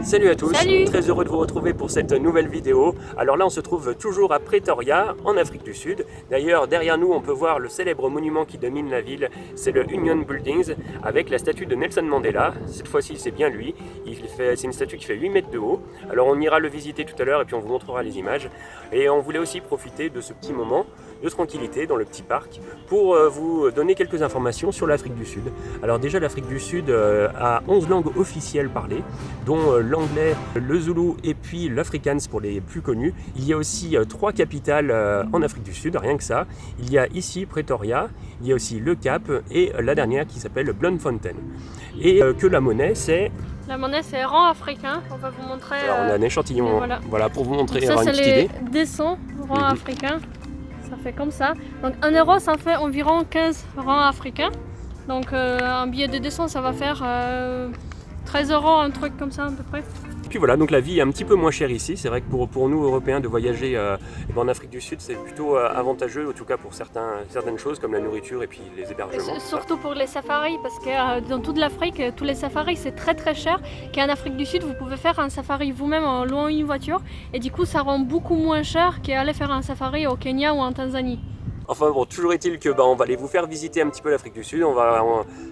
Salut à tous, Salut. Très heureux de vous retrouver pour cette nouvelle vidéo. Alors là on se trouve toujours à Pretoria, en Afrique du Sud. D'ailleurs derrière nous on peut voir le célèbre monument qui domine la ville, c'est le Union Buildings avec la statue de Nelson Mandela. Cette fois-ci c'est bien lui, c'est une statue qui fait 8 mètres de haut. Alors on ira le visiter tout à l'heure et puis on vous montrera les images. Et on voulait aussi profiter de ce petit moment de tranquillité dans le petit parc pour vous donner quelques informations sur l'Afrique du Sud. Alors déjà l'Afrique du Sud a 11 langues officielles parlées, dont l'anglais, le zoulou et puis l'afrikaans pour les plus connus. Il y a aussi 3 capitales en Afrique du Sud, rien que ça. Il y a ici Pretoria, il y a aussi le Cap et la dernière qui s'appelle Bloemfontein. Et que la monnaie c'est... La monnaie c'est rand africain, on va vous montrer. Alors on a un échantillon, voilà. pour vous montrer. Donc ça c'est une petite les idée. dessins rangs africains, ça fait comme ça. Donc 1 euro ça fait environ 15 rangs africains. Donc un billet de 200 ça va faire 13 euros, un truc comme ça à peu près. Et puis voilà, donc la vie est un petit peu moins chère ici. C'est vrai que pour nous Européens de voyager en Afrique du Sud, c'est plutôt avantageux, en tout cas pour certaines choses comme la nourriture et puis les hébergements. Surtout pour les safaris, parce que dans toute l'Afrique, tous les safaris c'est très cher. Qu'en Afrique du Sud, vous pouvez faire un safari vous-même en louant une voiture. Et du coup, ça rend beaucoup moins cher qu'aller faire un safari au Kenya ou en Tanzanie. Enfin bon, toujours est-il que on va aller vous faire visiter un petit peu l'Afrique du Sud. On va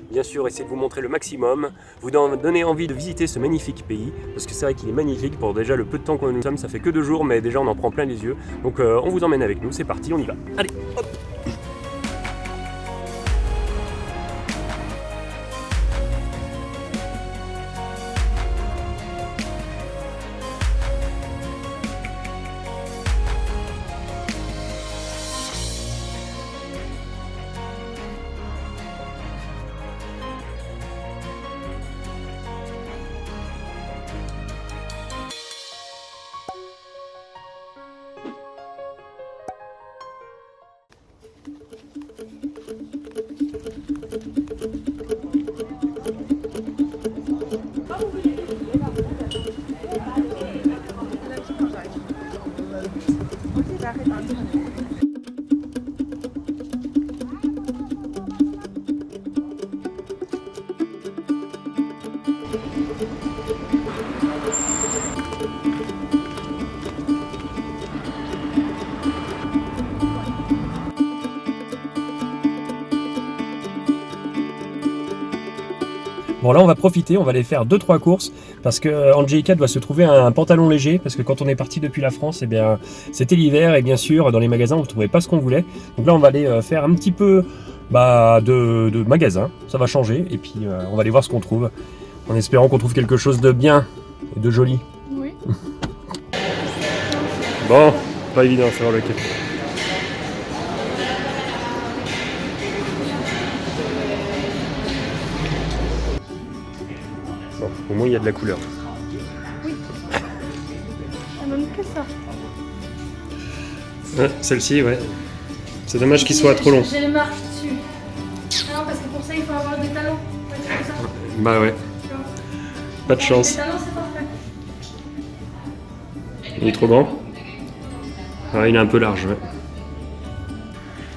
bien sûr essayer de vous montrer le maximum, vous donner envie de visiter ce magnifique pays, parce que c'est vrai qu'il est magnifique. Pour déjà le peu de temps que nous sommes, ça fait que 2 jours, mais déjà on en prend plein les yeux. Donc on vous emmène avec nous, c'est parti, on y va. Allez, hop. Bon là on va profiter, on va aller faire 2-3 courses parce que Angelica doit se trouver un pantalon léger parce que quand on est parti depuis la France, eh bien c'était l'hiver et bien sûr dans les magasins on ne trouvait pas ce qu'on voulait. Donc là on va aller faire un petit peu de magasins, ça va changer et puis on va aller voir ce qu'on trouve en espérant qu'on trouve quelque chose de bien et de joli. Oui. Bon, pas évident de savoir lequel. Bon, au moins il y a de la couleur. Oui. Ah, même que ça. Ouais, celle-ci, ouais. C'est dommage qu'il soit trop long. J'ai les marques dessus. Ah non, parce que pour ça il faut avoir des talons. Ouais, c'est pour ça. Bah ouais, pas de chance. Les talons c'est parfait. Il est trop grand. Ah, il est un peu large, ouais.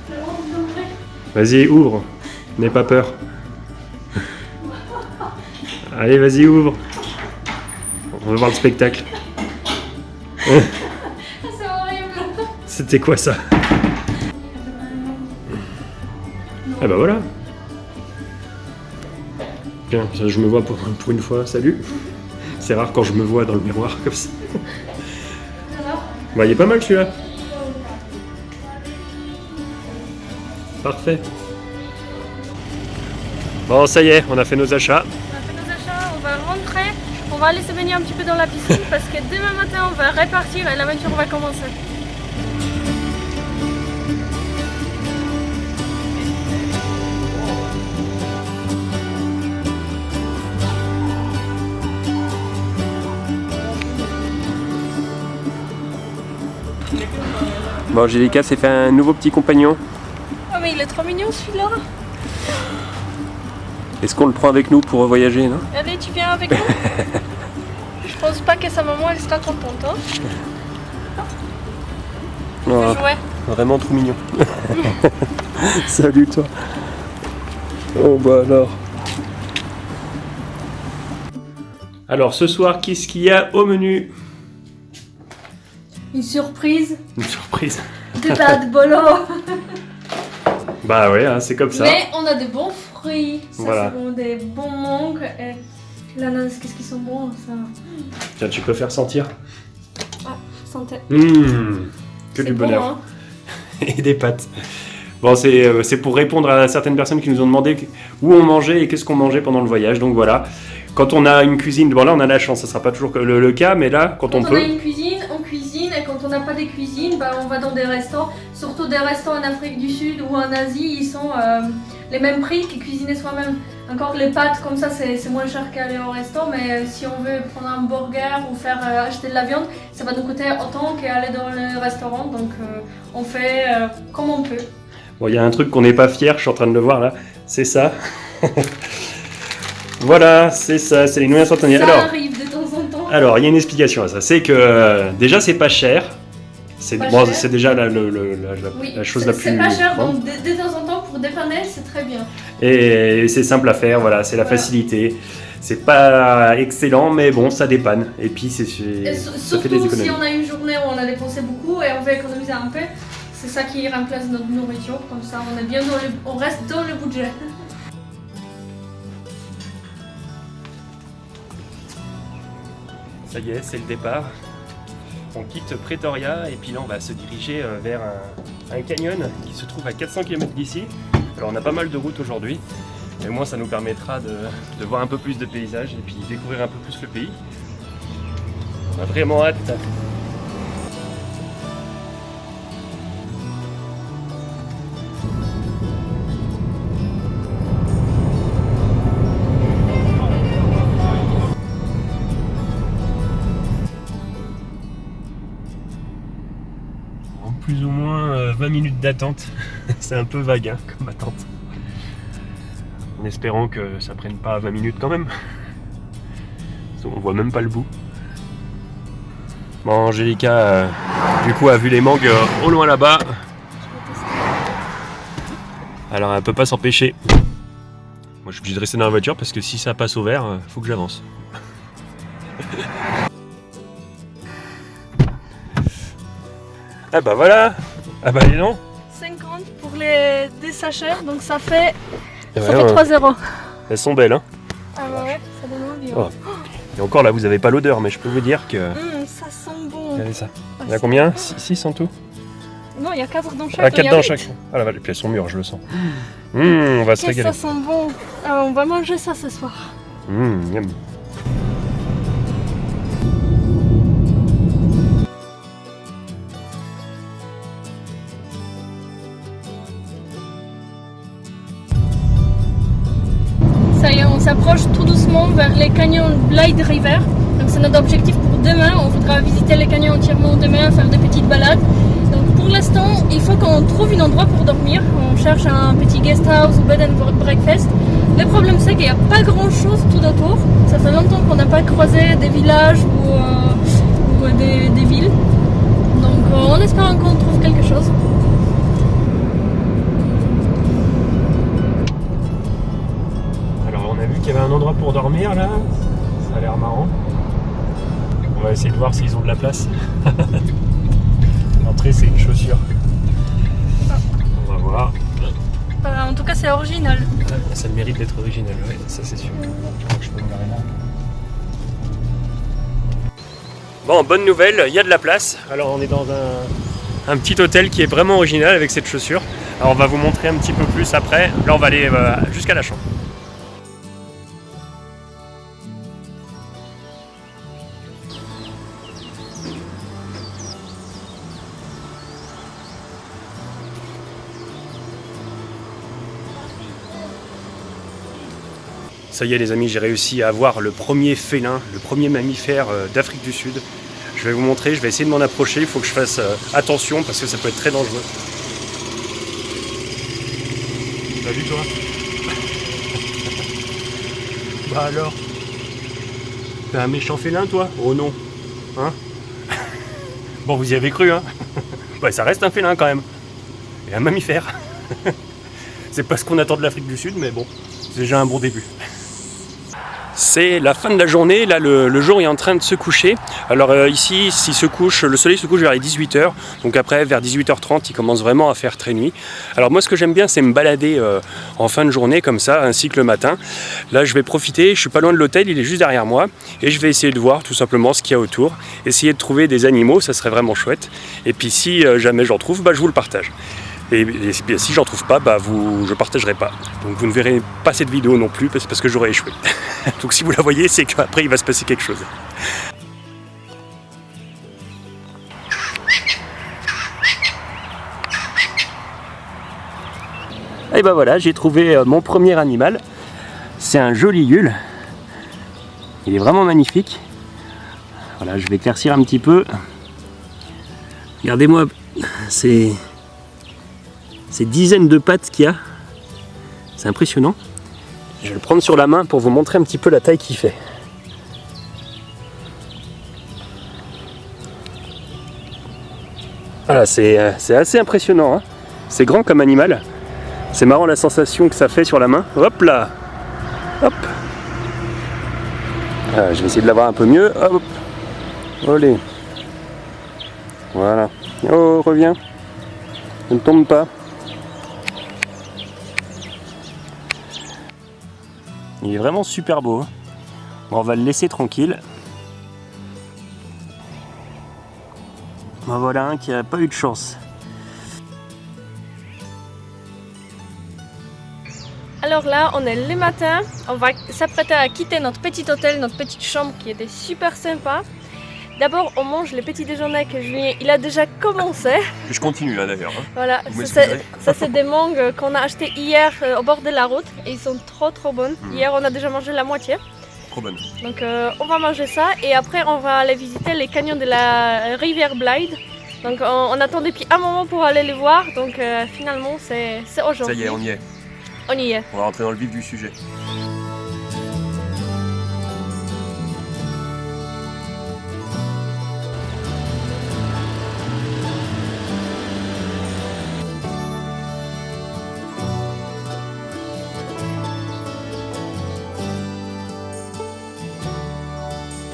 C'est bon, vous ouvrez. Vas-y, ouvre. N'aie pas peur. Allez, vas-y, ouvre. On va voir le spectacle. C'est horrible. C'était quoi ça? Ah bah voilà. Tiens, ça, je me vois pour une fois. Salut. C'est rare quand je me vois dans le miroir comme ça. Bah, il est pas mal celui-là. Parfait. Bon, ça y est, on a fait nos achats. On a fait nos achats, on va rentrer, on va aller se baigner un petit peu dans la piscine parce que demain matin on va repartir et l'aventure va commencer. Bon, Angelica s'est fait un nouveau petit compagnon. Oh mais il est trop mignon celui-là. Est-ce qu'on le prend avec nous pour voyager, non? Allez, tu viens avec nous. Je pense pas que sa maman elle sera contente. Hein. Oh, Jouet. vraiment trop mignon. Salut toi. Oh bah alors. Alors ce soir, qu'est-ce qu'il y a au menu? Une surprise Une surprise. de pâtes bolo. Bah ouais, hein, c'est comme ça. Mais on a de bons fruits. Ça, Voilà. c'est bon, des bons mangues. Et l'ananas, qu'est-ce qu'ils sont bons, ça. Tiens, tu peux faire sentir. Santé. Que C'est du bon, bonheur. hein. Et des pâtes. Bon, c'est pour répondre à certaines personnes qui nous ont demandé où on mangeait et qu'est-ce qu'on mangeait pendant le voyage. Donc voilà, quand on a une cuisine, bon là on a la chance, ça sera pas toujours le cas, mais là quand on Quand on peut... a une cuisine, on cuisine, et quand on n'a pas de cuisine, bah, on va dans des restaurants, surtout des restaurants en Afrique du Sud ou en Asie, ils sont les mêmes prix que cuisiner soi-même. Encore les pâtes comme ça, c'est moins cher qu'aller au resto, mais si on veut prendre un burger ou faire acheter de la viande, ça va nous coûter autant qu'aller dans le restaurant, donc on fait comme on peut. Bon, il y a un truc qu'on n'est pas fier, je suis en train de le voir là, c'est ça. Voilà, c'est ça, c'est les nouilles instantanées. Ça arrive de temps en temps. Alors, il y a une explication à ça, c'est que déjà c'est pas cher. C'est Pas bon, cher. c'est déjà la Oui, chose la plus... c'est pas cher, grande. donc de temps en temps pour dépanner, c'est très bien. Et c'est simple à faire, voilà, c'est la Voilà. facilité. C'est pas excellent, mais bon, ça dépanne. Et puis, ça fait des Surtout économies. si on a une journée où on a dépensé beaucoup et on veut économiser un peu, c'est ça qui remplace notre nourriture, comme ça on est bien on reste dans le budget. Ça y est, c'est le départ. On quitte Pretoria et puis là on va se diriger vers un canyon qui se trouve à 400 km d'ici. Alors on a pas mal de routes aujourd'hui, mais au moins ça nous permettra de voir un peu plus de paysages et puis découvrir un peu plus le pays. On a vraiment hâte. Plus ou moins 20 minutes d'attente. C'est un peu vague hein, comme attente. En espérant que ça prenne pas 20 minutes quand même. On voit même pas le bout. Bon, Angélica, du coup, a vu les mangues au loin là-bas. Alors, elle peut pas s'empêcher. Moi, je suis obligé de rester dans la voiture parce que si ça passe au vert, faut que j'avance. Ah bah voilà. Ah bah dis donc. 50 pour les des sachets, donc ça fait, Et ça voilà, fait 3 euros. elles sont belles hein. Ah bah ouais, ça donne envie. Oh. Et encore là, vous avez pas l'odeur, mais je peux vous dire que... Ça sent bon. Regardez ça. Ah, Il y en a c'est- combien 6 en tout? Non, il y a 4 dans chaque. Ah, 4 il y a dans 8. chaque. Ah la vache, et puis elles sont mûres, je le sens. On va se Qu'est-ce que régaler. ça sent bon. Ah, on va manger ça ce soir. Miam. Ça y est, on s'approche tout doucement vers les canyons Blythe River. Donc c'est notre objectif pour demain. On voudra visiter les canyons entièrement demain, faire des petites balades. Donc pour l'instant, il faut qu'on trouve un endroit pour dormir. On cherche un petit guest house ou bed and breakfast. Le problème c'est qu'il n'y a pas grand chose tout autour. Ça fait longtemps qu'on n'a pas croisé des villages ou des villes. Donc en espérant qu'on trouve quelque chose. Alors on a vu qu'il y avait un endroit pour dormir là. Ça a l'air marrant. On va essayer de voir s'ils ont de la place. L'entrée c'est une chaussure. On va voir. En tout cas c'est original. Ça a le mérite d'être original, ouais, ça c'est sûr. Je peux me garer là. Bon, bonne nouvelle, il y a de la place. Alors on est dans un petit hôtel qui est vraiment original avec cette chaussure. Alors on va vous montrer un petit peu plus après. Là on va aller jusqu'à la chambre. Ça y est les amis, j'ai réussi à avoir le premier félin, le premier mammifère d'Afrique du Sud. Je vais vous montrer, je vais essayer de m'en approcher, il faut que je fasse attention parce que ça peut être très dangereux. T'as vu toi? Bah alors? T'es un méchant félin toi? Oh non. Hein? Bon vous y avez cru hein? Bah ça reste un félin quand même. Et un mammifère. C'est pas ce qu'on attend de l'Afrique du Sud mais bon, c'est déjà un bon début. C'est la fin de la journée, là le jour est en train de se coucher. Alors ici, le soleil se couche vers les 18h, donc après vers 18h30 il commence vraiment à faire très nuit. Alors moi ce que j'aime bien c'est me balader en fin de journée comme ça, ainsi que le matin. Là je vais profiter, je suis pas loin de l'hôtel, il est juste derrière moi, et je vais essayer de voir tout simplement ce qu'il y a autour, essayer de trouver des animaux, ça serait vraiment chouette. Et puis si jamais j'en trouve, je vous le partage. Et si j'en trouve pas, je partagerai pas. Donc vous ne verrez pas cette vidéo non plus parce que j'aurai échoué. Donc si vous la voyez, c'est qu'après il va se passer quelque chose. Et ben voilà, j'ai trouvé mon premier animal. C'est un joli Yule. Il est vraiment magnifique. Voilà, je vais éclaircir un petit peu. Regardez-moi ces dizaines de pattes qu'il y a. C'est impressionnant. Je vais le prendre sur la main pour vous montrer un petit peu la taille qu'il fait. Voilà, c'est assez impressionnant, hein. C'est grand comme animal. C'est marrant la sensation que ça fait sur la main. Hop là. Hop. Ah, je vais essayer de l'avoir un peu mieux. Hop. Olé. Voilà. Oh, reviens. Ne tombe pas. Il est vraiment super beau. Bon, on va le laisser tranquille. Ben voilà un qui n'a pas eu de chance. Alors là, on est le matin, on va s'apprêter à quitter notre petit hôtel, notre petite chambre qui était super sympa. D'abord, on mange le petit déjeuner que Julien, il a déjà commencé. Je continue là d'ailleurs. Voilà, ça c'est des mangues qu'on a achetées hier au bord de la route et ils sont trop bonnes. Hier, on a déjà mangé la moitié. Trop bonne. Donc on va manger ça et après on va aller visiter les canyons de la rivière Blythe. Donc on attend depuis un moment pour aller les voir, donc finalement c'est aujourd'hui. Ça y est, on y est. On y est. On va rentrer dans le vif du sujet.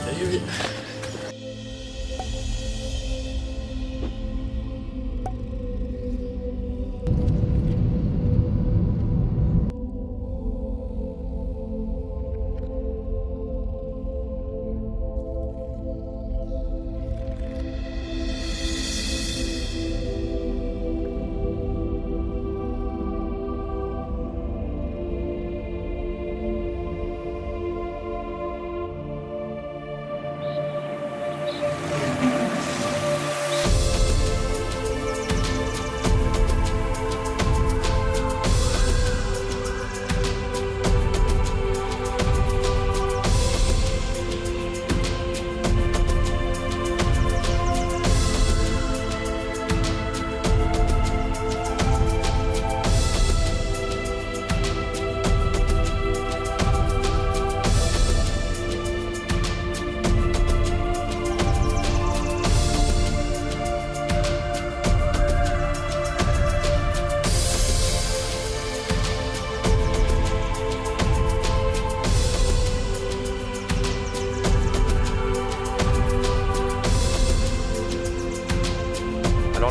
Salut.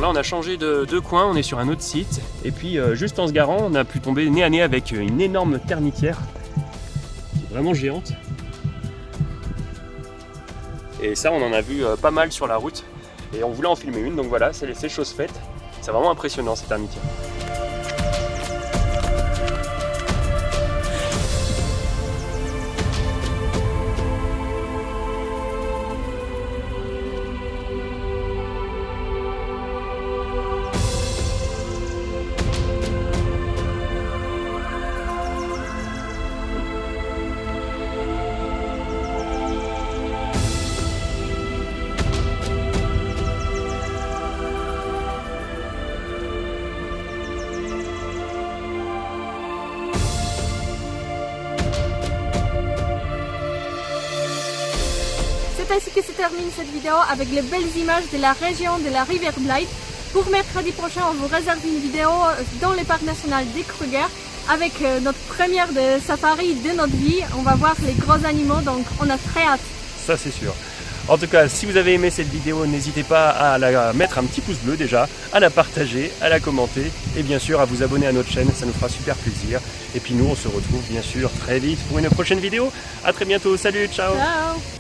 Là on a changé de coin, on est sur un autre site et puis juste en se garant on a pu tomber nez à nez avec une énorme termitière qui est vraiment géante et ça on en a vu pas mal sur la route et on voulait en filmer une, donc voilà, c'est chose faite. C'est vraiment impressionnant cette termitière. C'est ainsi que se termine cette vidéo avec les belles images de la région de la rivière Blythe. Pour mercredi prochain, on vous réserve une vidéo dans le parc national des Kruger. avec notre première de safari de notre vie. On va voir les gros animaux, donc on a très hâte. Ça c'est sûr. En tout cas, si vous avez aimé cette vidéo, n'hésitez pas à la mettre un petit pouce bleu déjà, à la partager, à la commenter et bien sûr à vous abonner à notre chaîne, ça nous fera super plaisir. Et puis nous, on se retrouve bien sûr très vite pour une prochaine vidéo. À très bientôt, salut, ciao. Ciao.